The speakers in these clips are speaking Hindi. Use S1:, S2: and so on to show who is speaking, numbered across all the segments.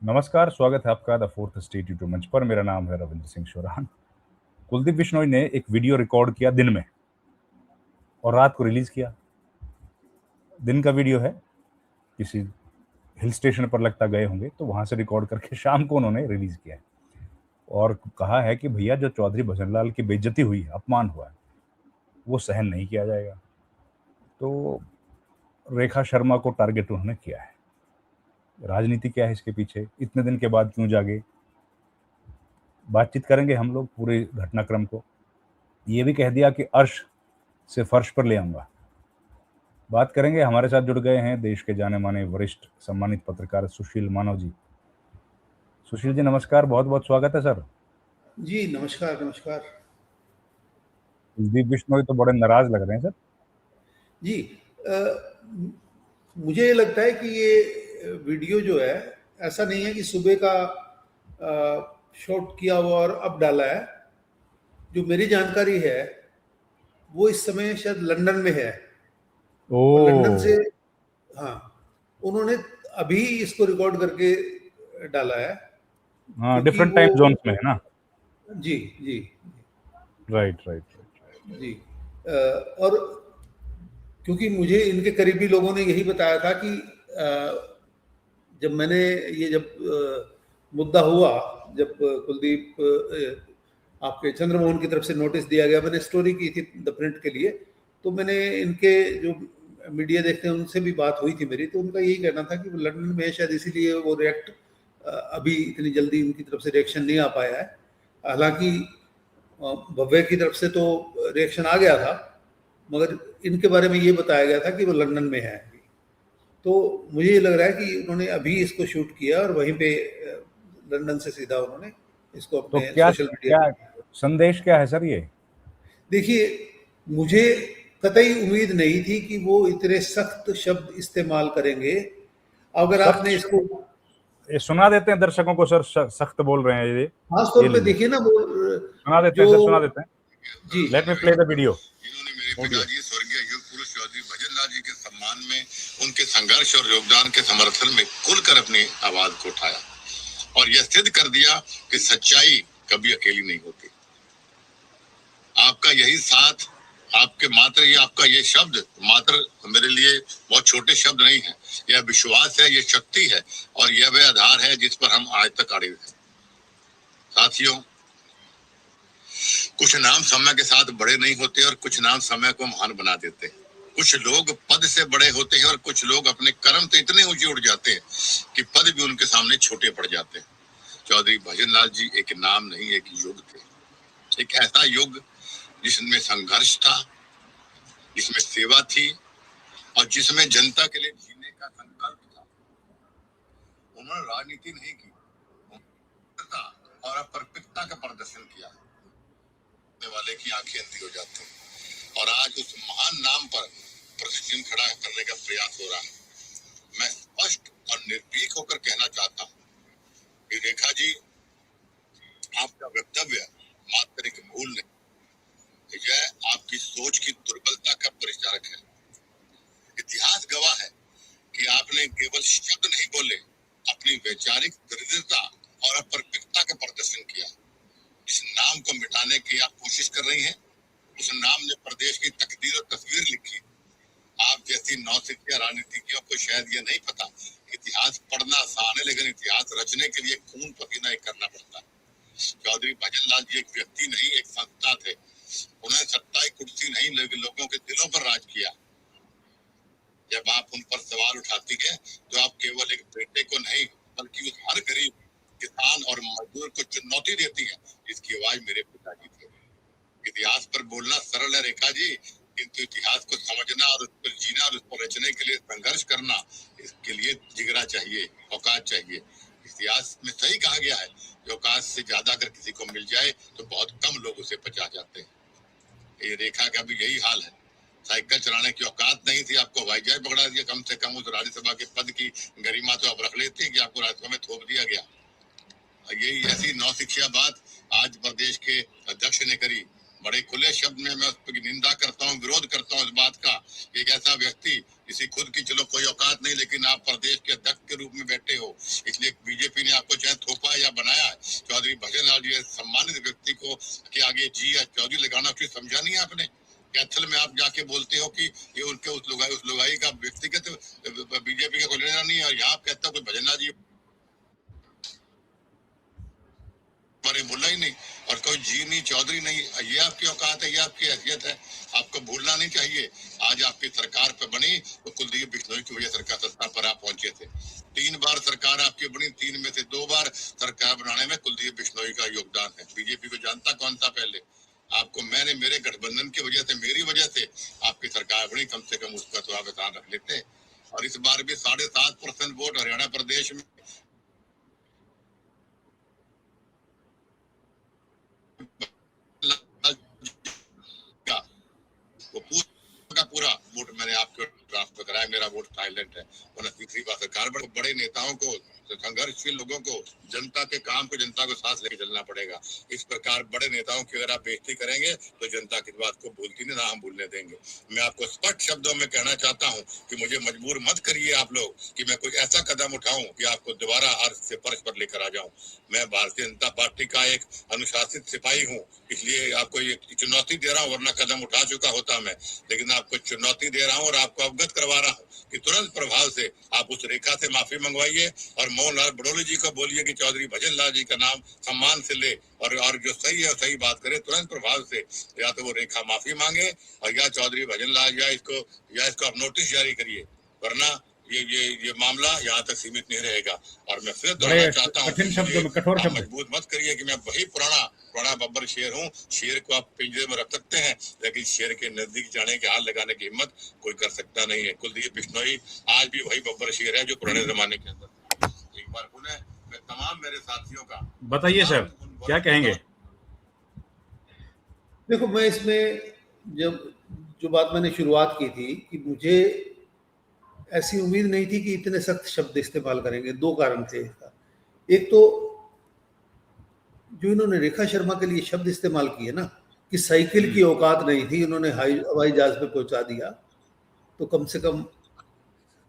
S1: नमस्कार, स्वागत है आपका द फोर्थ स्टेट यूट्यूब मंच पर। मेरा नाम है रविंद्र सिंह शोरान। कुलदीप बिश्नोई ने एक वीडियो रिकॉर्ड किया दिन में और रात को रिलीज किया। दिन का वीडियो है, किसी हिल स्टेशन पर लगता गए होंगे तो वहां से रिकॉर्ड करके शाम को उन्होंने रिलीज किया है और कहा है कि भैया जो चौधरी भजनलाल की बेइज्जती हुई है, अपमान हुआ है, वो सहन नहीं किया जाएगा। तो रेखा शर्मा को टारगेट उन्होंने किया है। राजनीति क्या है इसके पीछे, इतने दिन के बाद क्यों जागे, बातचीत करेंगे हम लोग पूरे घटनाक्रम को। ये भी कह दिया कि अर्श से फर्श पर ले आऊंगा। बात करेंगे। हमारे साथ जुड़ गए हैं देश के जाने माने वरिष्ठ सम्मानित पत्रकार सुशील मानव जी। सुशील जी नमस्कार, बहुत बहुत स्वागत है सर।
S2: जी नमस्कार नमस्कार।
S1: कुलदीप बिश्नोई तो बड़े नाराज लग रहे हैं सर।
S2: जी मुझे लगता है कि ये वीडियो जो है ऐसा नहीं है कि सुबह का शॉट किया हुआ और अब डाला है। जो मेरी जानकारी है वो इस समय शायद लंदन में है और लंदन से हाँ उन्होंने अभी इसको रिकॉर्ड करके डाला है।
S1: हाँ,
S2: क्योंकि
S1: डिफरेंट
S2: वो
S1: टाइम जोन्स में है ना।
S2: जी जी
S1: राइट राइट
S2: जी और क्योंकि मुझे इनके करीबी लोगों ने यही बताया था कि जब मैंने ये मुद्दा हुआ, जब कुलदीप आपके चंद्रमोहन की तरफ से नोटिस दिया गया, मैंने स्टोरी की थी द प्रिंट के लिए, तो मैंने इनके जो मीडिया देखते हैं उनसे भी बात हुई थी मेरी, तो उनका यही कहना था कि वो लंदन में शायद इसीलिए वो रिएक्ट अभी इतनी जल्दी उनकी तरफ से रिएक्शन नहीं आ पाया है। हालांकि भव्य की तरफ से तो रिएक्शन आ गया था, मगर इनके बारे में ये बताया गया था कि वो लंदन में है। तो मुझे ये लग रहा है कि उन्होंने अभी इसको शूट किया और वहीं पे लंदन से सीधा उन्होंने इसको
S1: तो
S2: अपने
S1: क्या
S2: सोशल मीडिया
S1: क्या
S2: पे।
S1: संदेश क्या है सर ये?
S2: देखिए, मुझे कतई उम्मीद नहीं थी कि वो इतने सख्त शब्द इस्तेमाल करेंगे। अगर
S1: सख्त
S2: आपने इसको
S1: ये सुना देते हैं दर्शकों को सर, सख्त बोल रहे हैं ये।
S2: खास तौर
S1: ये
S2: पे
S1: लीजिए
S2: देखिए ना, वो
S1: सुना देते
S2: जो
S1: हैं सर, सुना देते हैं।
S2: जी
S1: let me play the video.
S3: इन्होंने मेरे पिताजी स्वर्गीय युग पुरुष चौधरी भजनलाल जी के सम्मान में, उनके संघर्ष और योगदान के समर्थन में खुलकर अपनी आवाज को उठाया और यह सिद्ध कर दिया कि सच्चाई कभी अकेली नहीं होती। आपका यही साथ, आपका ये शब्द मात्र मेरे लिए बहुत छोटे शब्द नहीं है। यह विश्वास है, यह शक्ति है और यह वह आधार है जिस पर हम आज तक अड़े हैं। साथियों, कुछ नाम समय के साथ बड़े नहीं होते और कुछ नाम समय को महान बना देते हैं। कुछ लोग पद से बड़े होते हैं और कुछ लोग अपने कर्म से इतने ऊंचे उठ जाते हैं कि पद भी उनके सामने छोटे पड़ जाते हैं। चौधरी भजनलाल जी एक नाम नहीं, एक युग थे। एक ऐसा युग जिसमें संघर्ष था, जिसमें सेवा थी और जिसमें जनता के लिए जीने का संकल्प था। उन्होंने राजनीति नहीं की और अपरपिकता का प्रदर्शन किया वाले की आंखें अंधी हो जाती हैं और आज उस महान नाम पर प्रदर्शन खड़ा करने का प्रयास हो रहा है। मैं स्पष्ट और निर्भीक होकर कहना चाहता हूँ कि रेखा जी, आपका वक्तव्य मात्र एक भूल नहीं, यह आपकी सोच की दुर्बलता का परिचारक है। इतिहास गवाह है कि आपने केवल शब्द नहीं बोले, अपनी वैचारिक दृढ़ता और अपरपिकता का प्रदर्शन किया। इस नाम को मिटाने की आप कोशिश कर रही हैं। उस नाम ने प्रदेश की तकदीर और तस्वीर लिखी। आप जैसी नौसिखिया राजनीतिज्ञों को शायद ये नहीं पता कि इतिहास पढ़ना आसान है, लेकिन इतिहास रचने के लिए खून पसीना करना पड़ता है। चौधरी भजनलाल जी एक व्यक्ति नहीं, एक संस्था थे। उन्होंने सत्ता की कुर्सी नहीं, लेकिन लोगों के दिलों पर राज किया। जब आप उन पर सवाल उठाती हैं तो आप केवल एक बेटे को नहीं, बल्कि उस हर गरीब किसान और मजदूर को चुनौती देती है जिसकी आवाज मेरे पिताजी थे। इतिहास पर बोलना सरल है रेखा जी, किंतु इतिहास को समझना और उस पर जीना और उस पर रचने के लिए संघर्ष करना, इसके लिए जिगरा चाहिए, औकात चाहिए। इतिहास में सही कहा गया है कि औकात से ज्यादा अगर किसी को मिल जाए तो बहुत कम लोग उसे पचा जाते हैं। ये रेखा का भी यही हाल है। साइकिल चलाने की औकात नहीं थी, आपको हवाई जहाज पकड़ा दिया। कम से कम उस राज्यसभा के पद की गरिमा तो आप रख लेते हैं कि आपको राज्यसभा में थोप दिया गया। यही ऐसी नौसिखिया बात आज प्रदेश के अध्यक्ष ने करी। बड़े खुले शब्द में मैं उसकी निंदा करता हूँ, विरोध करता हूँ इस बात का। एक ऐसा व्यक्ति जिसे खुद की चलो कोई औकात नहीं, लेकिन आप प्रदेश के अध्यक्ष के रूप में बैठे हो, इसलिए बीजेपी ने जी या चौधरी लगाना फिर समझा नहीं आपने? कैथल में आप जाके बोलते हो कि ये उनके उस लुगाई का व्यक्तिगत बीजेपी का कोई लेना नहीं है, और यहाँ आप कहते हो कोई भजनलाल जी हमारे बोला ही नहीं, और कोई जी नहीं चौधरी नहीं। ये आपकी औकात है, ये आपकी हैसियत है, आपको भूलना नहीं चाहिए। आज आपकी सरकार पे बनी तो कुलदीप बिश्नोई की वजह सरकार सत्ता पर आप पहुंचे थे। 3 बार सरकार आपकी बनी, 3 में से 2 बार सरकार बनाने में कुलदीप बिश्नोई का योगदान है। बीजेपी को जानता कौन था पहले? आपको मैंने मेरे गठबंधन की वजह से, मेरी वजह से आपकी सरकार बनी, कम से कम उसका तो आप ध्यान रख लेते। और इस बार भी 7.5% वोट हरियाणा प्रदेश में वो पूरा वोट मैंने आपको ट्रांसफर कराया, मेरा वोट साइलेंट है। वरना तीसरी बार सरकार बड़े नेताओं को, संघर्षशील लोगों को, जनता के काम को, जनता को साथ लेके चलना पड़ेगा। इस प्रकार बड़े नेताओं की अगर आप बेइज्जती करेंगे तो जनता की बात को भूलती नहीं, ना हम भूलने देंगे। मैं आपको स्पष्ट शब्दों में कहना चाहता हूं कि मुझे मजबूर मत करिए आप लोग कि मैं कोई ऐसा कदम उठाऊं कि आपको दोबारा अर्श से फर्श पर लेकर आ जाऊं। मैं भारतीय जनता पार्टी का एक अनुशासित सिपाही हूं, इसलिए आपको ये चुनौती दे रहा हूं, वरना कदम उठा चुका होता मैं। लेकिन आपको चुनौती दे रहा हूं और आपको अवगत करवा रहा हूं कि तुरंत प्रभाव से आप उस रेखा से माफी मंगवाइए और मोहनलाल बड़ोली जी को बोलिए कि चौधरी भजनलाल जी का नाम सम्मान से ले, और जो सही है सही बात करे। तुरंत प्रभाव से या तो वो रेखा माफी मांगे और या चौधरी भजनलाल या इसको आप नोटिस जारी करिए, वरना ये मामला यहाँ तक सीमित नहीं रहेगा। और मैं फिर दोहराना चाहता हूँ,
S1: कठिन शब्दों में, कठोर शब्द,
S3: मजबूत मत करिए कि मैं वही पुराना बब्बर शेर हूँ। शेर को आप पिंजरे में रख सकते हैं, लेकिन शेर के नजदीक जाने के, हाथ लगाने की हिम्मत कोई कर सकता नहीं है। कुलदीप बिश्नोई आज भी वही बब्बर शेर है जो पुराने जमाने के अंदर। एक बार पुनः मैं तमाम मेरे साथियों का
S1: बताइए सर क्या कहेंगे?
S2: देखो, मैं इसमें जो बात मैंने शुरुआत की थी कि मुझे ऐसी उम्मीद नहीं थी कि इतने सख्त शब्द इस्तेमाल करेंगे। 2 कारण थे इसका। एक तो जो इन्होंने रेखा शर्मा के लिए शब्द इस्तेमाल किए ना कि साइकिल की औकात नहीं थी, इन्होंने हवाई जहाज पे पहुंचा दिया। तो कम से कम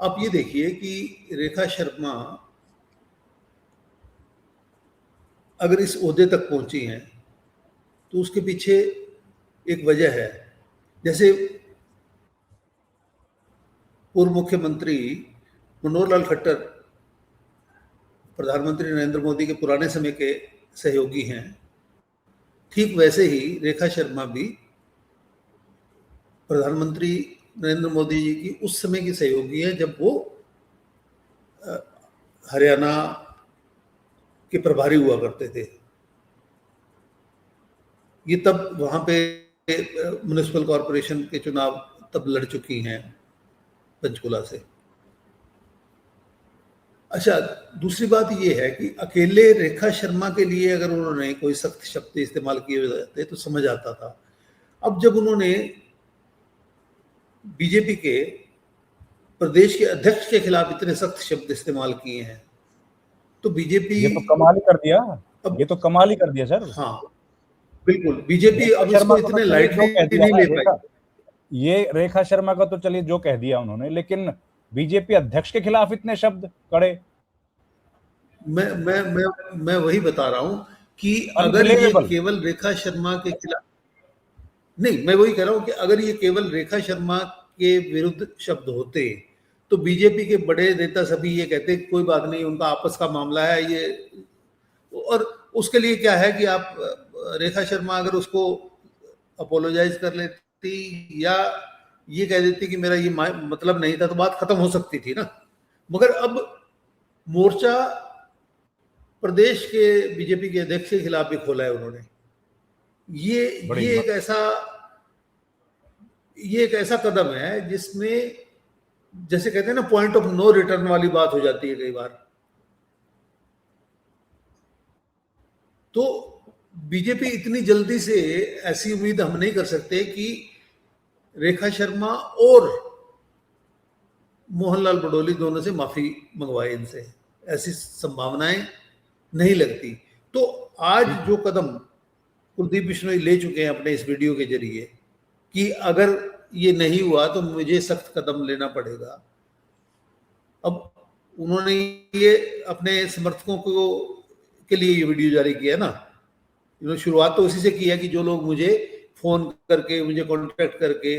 S2: आप ये देखिए कि रेखा शर्मा अगर इस ओहदे तक पहुंची हैं तो उसके पीछे एक वजह है। जैसे पूर्व मुख्यमंत्री मनोहर लाल खट्टर प्रधानमंत्री नरेंद्र मोदी के पुराने समय के सहयोगी हैं, ठीक वैसे ही रेखा शर्मा भी प्रधानमंत्री नरेंद्र मोदी जी की उस समय की सहयोगी है जब वो हरियाणा के प्रभारी हुआ करते थे। ये तब वहां पे म्युनिसिपल कॉरपोरेशन के चुनाव तब लड़ चुकी हैं पंचकुला से। अच्छा, दूसरी बात ये है कि अकेले रेखा शर्मा के लिए अगर उन्होंने कोई सख्त शब्द इस्तेमाल किए जाते तो समझ आता था। अब जब उन्होंने बीजेपी के प्रदेश के अध्यक्ष के खिलाफ इतने सख्त शब्द इस्तेमाल किए हैं तो बीजेपी,
S1: ये तो कमाल ही कर दिया। ये तो कमाल ही कर दिया सर।
S2: हाँ बिल्कुल, बीजेपी अब इसको इतने लाइटली नहीं ले पाई।
S1: ये रेखा शर्मा का तो चलिए जो कह दिया उन्होंने, लेकिन बीजेपी अध्यक्ष के खिलाफ इतने शब्द कड़े।
S2: मैं वही बता रहा हूं कि अगर ये केवल रेखा शर्मा के खिलाफ नहीं, मैं वही कह रहा हूं कि अगर ये केवल रेखा शर्मा के विरुद्ध शब्द होते तो बीजेपी के बड़े नेता सभी ये कहते कोई बात नहीं, उनका आपस का मामला है ये। और उसके लिए क्या है कि आप रेखा शर्मा अगर उसको अपोलोजाइज कर लेती या ये कह देती कि मेरा ये मतलब नहीं था तो बात खत्म हो सकती थी ना। मगर अब मोर्चा प्रदेश के बीजेपी के अध्यक्ष के खिलाफ भी खोला है उन्होंने। ये एक ऐसा कदम है जिसमें जैसे कहते हैं ना पॉइंट ऑफ नो रिटर्न वाली बात हो जाती है कई बार। तो बीजेपी इतनी जल्दी से ऐसी उम्मीद हम नहीं कर सकते कि रेखा शर्मा और मोहनलाल बड़ोली दोनों से माफी मंगवाए इनसे, ऐसी संभावनाएं नहीं लगती। तो आज जो कदम कुलदीप बिश्नोई ले चुके हैं अपने इस वीडियो के जरिए कि अगर ये नहीं हुआ तो मुझे सख्त कदम लेना पड़ेगा। अब उन्होंने ये अपने समर्थकों को के लिए ये वीडियो जारी किया ना, शुरुआत तो उसी से की है कि जो लोग मुझे फोन करके, मुझे कांटेक्ट करके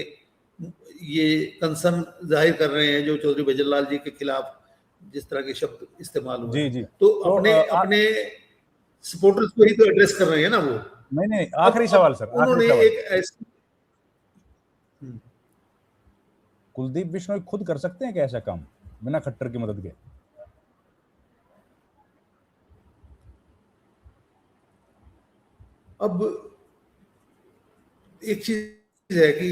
S2: ये कंसर्न जाहिर कर रहे हैं जो चौधरी भजनलाल जी के खिलाफ जिस तरह के शब्द इस्तेमाल हुए
S1: जी
S2: हैं,
S1: जी।
S2: तो अपने सपोर्टर्स को ही तो एड्रेस कर रहे हैं ना वो।
S1: नहीं, आखिरी सवाल सर,
S2: उन्होंने
S1: आखिरी सवाल।
S2: एक ऐसी
S1: कुलदीप बिश्नोई खुद कर सकते हैं क्या ऐसा काम बिना खट्टर की मदद के?
S2: अब एक चीज है कि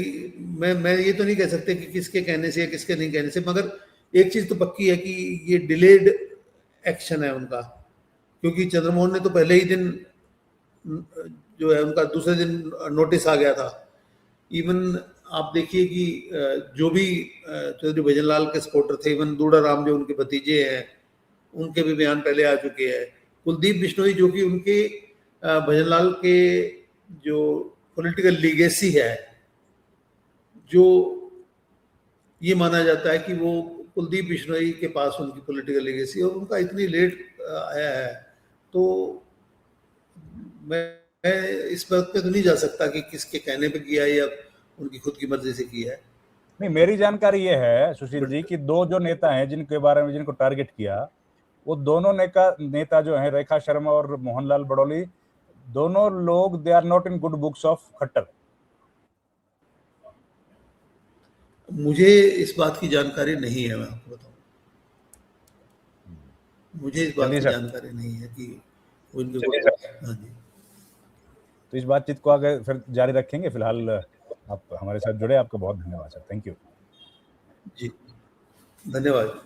S2: मैं ये तो नहीं कह सकते कि किसके कहने से या किसके नहीं कहने से, मगर एक चीज तो पक्की है कि ये डिलेड एक्शन है उनका, क्योंकि चंद्रमोहन ने तो पहले ही दिन जो है उनका दूसरे दिन नोटिस आ गया था। इवन आप देखिए कि जो भी चौधरी भजनलाल के सपोर्टर थे, इवन दूड़ा राम जो उनके भतीजे हैं, उनके भी बयान पहले आ चुके हैं। कुलदीप बिश्नोई जो कि उनके भजनलाल के जो पॉलिटिकल लीगेसी है, जो ये माना जाता है कि वो कुलदीप बिश्नोई के पास उनकी पॉलिटिकल लीगेसी, और उनका इतनी लेट आया है, तो मैं इस बात पे तो नहीं जा सकता कि किसके कहने पे किया है या उनकी खुद की मर्जी से किया है।
S1: नहीं, मेरी जानकारी ये है सुशील जी कि दो जो नेता हैं जिनके बारे में जिनको टारगेट किया, वो दोनों नेता जो हैं, रेखा शर्मा और मोहनलाल बड़ौली, दोनों लोग they are not in good books of Khattar.
S2: मुझे इस बात की जानकारी नहीं है, मैं आपको बताऊं, मुझे इस बात की जानकारी नहीं है कि उनके। हाँ जी,
S1: तो इस बातचीत को आगे फिर जारी रखेंगे। फिलहाल आप हमारे साथ जुड़े, आपका बहुत धन्यवाद सर। थैंक यू
S2: जी, धन्यवाद।